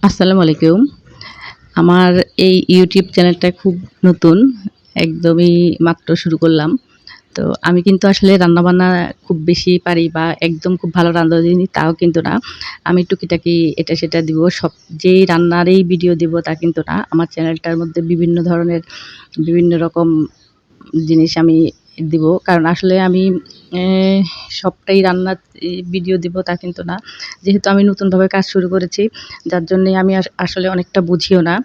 আসসালামু আলাইকুম। আমার এই ইউটিউব চ্যানেলটা খুব নতুন। একদমই মাত্র শুরু করলাম। তো আমি কিন্তু আসলে রান্নাবান্না খুব বেশি পারি বা একদম খুব ভালো রাঁধুনি তাও কিন্তু না। আমি টুকিটাকি এটা সেটা দিব। যেই রান্নারই ভিডিও দিব তা কিন্তু না। আমার চ্যানেলটার মধ্যে বিভিন্ন ধরনের বিভিন্ন রকম জিনিস আমি দিব। কারণ আসলে আমি এ সবটাই রান্নার ভিডিও দিব তা কিন্তু না। যেহেতু আমি নতুনভাবে কাজ শুরু করেছি, যার জন্যে আমি আসলে অনেকটা বুঝিও না।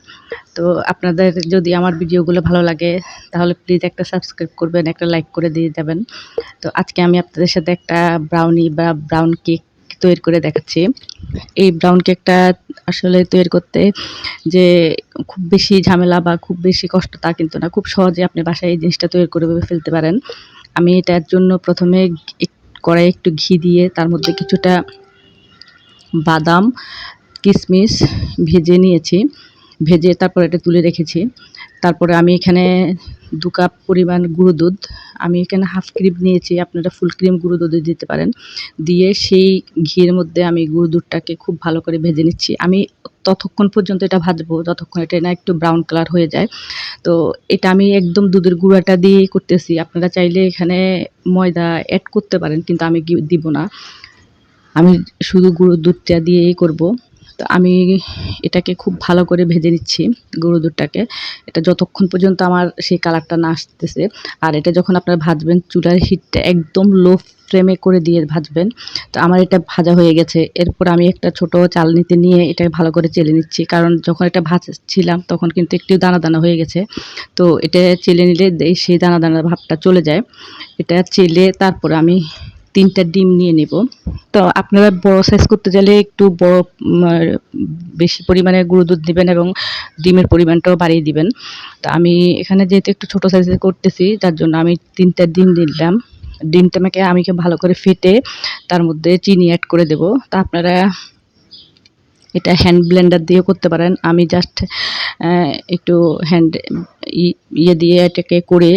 তো আপনাদের যদি আমার ভিডিওগুলো ভালো লাগে তাহলে প্লিজ একটা সাবস্ক্রাইব করবেন, একটা লাইক করে দিয়ে যাবেন। তো আজকে আমি আপনাদের সাথে একটা ব্রাউনি বা ব্রাউন কেক তৈরি করে দেখাচ্ছি। এই ব্রাউন কেকটা আসলে তৈরি করতে যে খুব বেশি ঝামেলা বা খুব বেশি কষ্ট তা কিন্তু না। খুব সহজে আপনি বাসায় এই জিনিসটা তৈরি করে ফেলতে পারেন। আমি এটার জন্য ১ম এ কড়াইয়ে একটু ঘি দিয়ে তার মধ্যে কিছুটা বাদাম, কিশমিশ ভেজে নিয়েছি। ভেজে তারপর এটা তুলে রেখেছি। তারপরে আমি এখানে ২ কাপ পরিমাণ গুঁড়ো দুধ, আমি এখানে হাফ ক্রিম নিয়েছি, আপনারা ফুল ক্রিম গুঁড়ো দুধও দিতে পারেন। দিয়ে সেই ঘিয়ের মধ্যে আমি গুঁড়ো দুধটাকে খুব ভালো করে ভেজে নিচ্ছি। আমি ততক্ষণ পর্যন্ত এটা ভাজবো যতক্ষণ এটা না একটু ব্রাউন কালার হয়ে যায়। তো এটা আমি একদম দুধের গুঁড়াটা দিয়েই করতেছি। আপনারা চাইলে এখানে ময়দা এড করতে পারেন কিন্তু আমি দিব না। আমি শুধু গুঁড়ো দুধটা দিয়েই করব। তো আমি এটাকে খুব ভালো করে ভেজে নিচ্ছি গুঁড়ো দুধটাকে। এটা যতক্ষণ পর্যন্ত আমার সেই কালারটা না আসতেছে। আর এটা যখন আপনারা ভাজবেন চুলার হিটটা একদম লো ফ্লেমে করে দিয়ে ভাজবেন। তো আমার এটা ভাজা হয়ে গেছে। এরপর আমি একটা ছোট চালনিতে নিয়ে এটাকে ভালো করে চেলে নিচ্ছি। কারণ যখন এটা ভাজছিলাম তখন কিন্তু একটু দানা, দানা হয়ে গেছে। তো এটা চেলে নিলে সেই দানা, দানা ভাবটা চলে যায়। এটা চেলে তারপরে আমি ৩ টা ডিম নিয়ে নেব। তো আপনারা বড় সাইজ করতে চাইলে একটু বড় বেশি পরিমাণে গুঁড়ো দুধ দিবেন এবং ডিমের পরিমাণটাও বাড়িয়ে দিবেন। তো আমি এখানে যেহেতু একটু ছোট সাইজের করতেছি যার জন্য আমি ৩ টা ডিম নিলাম। ডিমটাকে আমি ভালো করে ফেটে তার মধ্যে চিনি এড করে দেব। তো আপনারা এটা হ্যান্ড ব্লেন্ডার দিয়েও করতে পারেন। আমি জাস্ট একটু হ্যান্ড ইয়ে দিয়ে এটাকে করে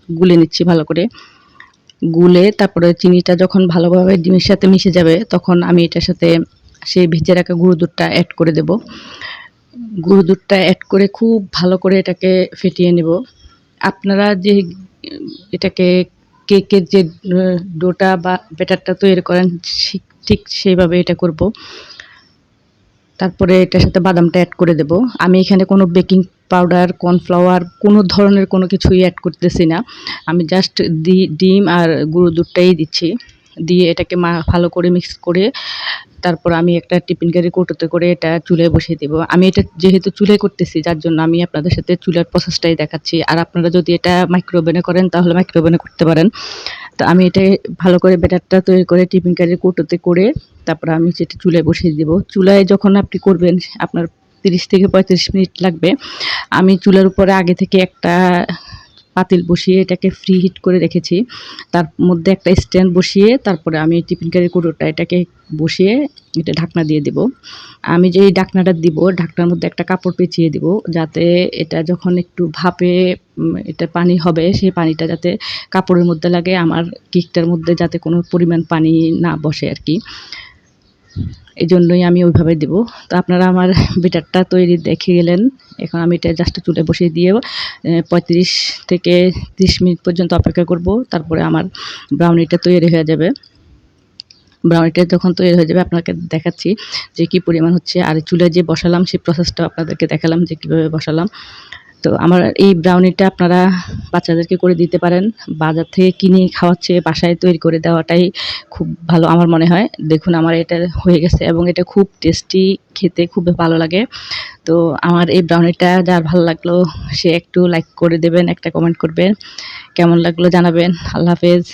গুলে নিচ্ছি ভালো করে। গুলে তারপরে চিনিটা যখন ভালোভাবে ডিমের সাথে মিশে যাবে তখন আমি এটার সাথে সেই ভেজে রাখা গুঁড়ো দুধটা এড করে দেব। গুঁড়ো দুধটা এড করে খুব ভালো করে এটাকে ফেটিয়ে নেব। আপনারা যে এটাকে কেকের যে ডোটা বা ব্যাটারটা তৈরি করেন ঠিক সেইভাবে এটা করব। তারপরে এটার সাথে বাদামটা এড করে দেব। আমি এখানে কোনো বেকিং পাউডার, কর্নফ্লাওয়ার কোনো ধরনের কোনো কিছুই এড করতেছি না। আমি জাস্ট ডিম আর গুঁড়ো দুধটাই দিচ্ছি। দিয়ে এটাকে ভালো করে মিক্স করে তারপর আমি একটা টিফিন ক্যারি কৌটোতে করে এটা চুলায় বসিয়ে দেব। আমি এটা যেহেতু চুলায় করতেছি যার জন্য আমি আপনাদের সাথে চুলার প্রসেসটাই দেখাচ্ছি। আর আপনারা যদি এটা মাইক্রো ওভেনে করেন তাহলে মাইক্রো ওভেনে করতে পারেন। তো আমি এটা ভালো করে ব্যাটারটা তৈরি করে টিফিন ক্যারির কৌটোতে করে তারপরে আমি সেটা চুলায় বসিয়ে দেব। চুলায় যখন আপনি করবেন আপনার ৩০ থেকে ৩৫ মিনিট লাগবে। আমি চুলার উপরে আগে থেকে একটা পাতিল বসিয়ে এটাকে ফ্রি হিট করে রেখেছি। তার মধ্যে একটা স্ট্যান্ড বসিয়ে তারপরে আমি টিফিন ক্যারির কৌটোটা এটাকে বসিয়ে এটা ঢাকনা দিয়ে দিব। আমি যেই ঢাকনাটা দিব ঢাকনার মধ্যে একটা কাপড় পেঁচিয়ে দিব যাতে এটা যখন একটু ভাপে এটা পানি হবে সেই পানিটা যাতে কাপড়ের মধ্যে লাগে, আমার কেকটার মধ্যে যাতে কোনো পরিমাণ পানি না বসে আরকি। এজন্যই আমি ওইভাবে দিব। তো আপনারা আমার ব্যাটারটা তৈরি দেখে গেলেন। এখন আমি এটা জাস্ট চুলায় বসিয়ে দিয়ে ৩৫ থেকে ৩০ মিনিট পর্যন্ত অপেক্ষা করব। তারপরে আমার ব্রাউনিটা তৈরি হয়ে যাবে। ব্রাউনিটা যখন তৈরি হয়ে যাবে আপনাকে দেখাচ্ছি যে কি পরিমাণ হচ্ছে। আর চুলায় যে বসালাম সেই প্রসেসটাও আপনাদেরকে দেখালাম যে কিভাবে বসালাম। তো আমার এই ব্রাউনিটা আপনারা বাচ্চাদেরকে করে দিতে পারেন। বাজার থেকে কিনে খাওয়ার চেয়ে বাসায় তৈরি করে দেওয়াটাই খুব ভালো আমার মনে হয়। দেখুন আমার এটা হয়ে গেছে এবং এটা খুব টেস্টি, খেতে খুব ভালো লাগে। তো আমার এই ব্রাউনিটা যার ভালো লাগলো সে একটু লাইক করে দেবেন, একটা কমেন্ট করবেন। কেমন লাগলো জানাবেন। আল্লাহ হাফেজ।